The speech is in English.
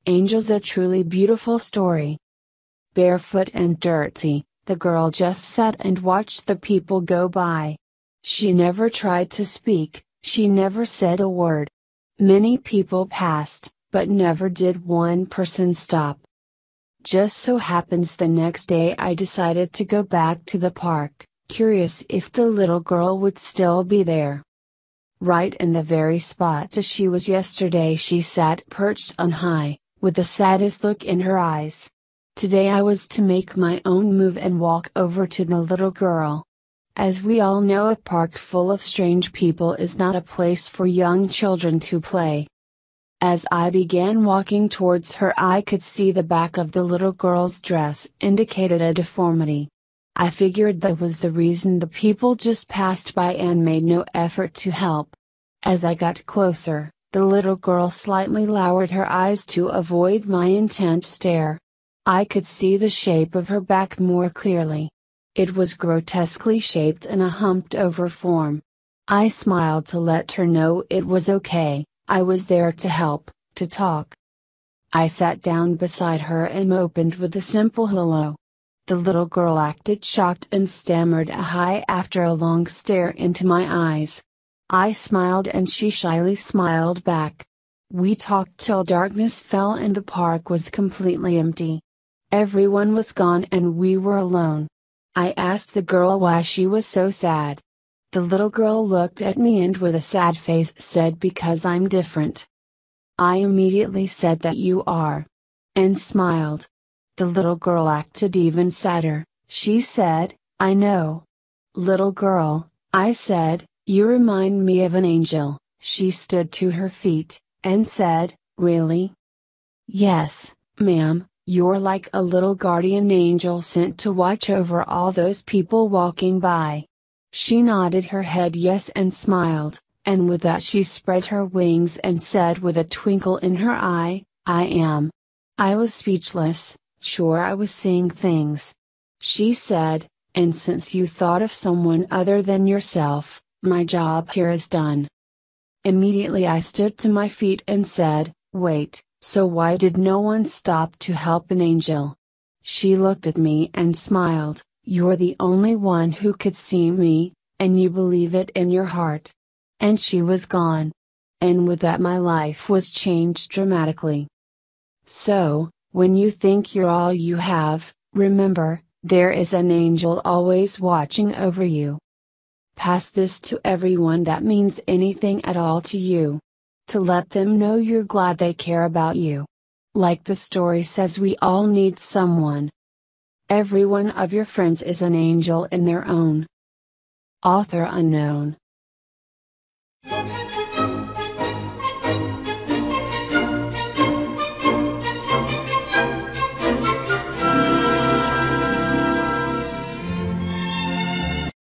Angels, a truly beautiful story. Barefoot and dirty, the girl just sat and watched the people go by. She never tried to speak, she never said a word. Many people passed, but never did one person stop. Just so happens the next day I decided to go back to the park, curious if the little girl would still be there. Right in the very spot as she was yesterday she sat perched on high, with the saddest look in her eyes. Today I was to make my own move and walk over to the little girl. As we all know, a park full of strange people is not a place for young children to play. As I began walking towards her, I could see the back of the little girl's dress indicated a deformity. I figured that was the reason the people just passed by and made no effort to help. As I got closer, the little girl slightly lowered her eyes to avoid my intent stare. I could see the shape of her back more clearly. It was grotesquely shaped in a humped over form. I smiled to let her know it was okay, I was there to help, to talk. I sat down beside her and opened with a simple hello. The little girl acted shocked and stammered a hi after a long stare into my eyes. I smiled and she shyly smiled back. We talked till darkness fell and the park was completely empty. Everyone was gone and we were alone. I asked the girl why she was so sad. The little girl looked at me and with a sad face said, "Because I'm different." I immediately said that you are. And smiled. The little girl acted even sadder. She said, "I know. Little girl," I said, "you remind me of an angel." She stood to her feet, and said, "Really?" "Yes, ma'am, you're like a little guardian angel sent to watch over all those people walking by." She nodded her head yes and smiled, and with that she spread her wings and said with a twinkle in her eye, "I am." I was speechless, sure I was seeing things. She said, "And since you thought of someone other than yourself, my job here is done." Immediately I stood to my feet and said, "Wait, so why did no one stop to help an angel?" She looked at me and smiled, "You're the only one who could see me, and you believe it in your heart." And she was gone. And with that my life was changed dramatically. So, when you think you're all you have, remember, there is an angel always watching over you. Pass this to everyone that means anything at all to you. To let them know you're glad they care about you. Like the story says, we all need someone. Every one of your friends is an angel in their own. Author unknown.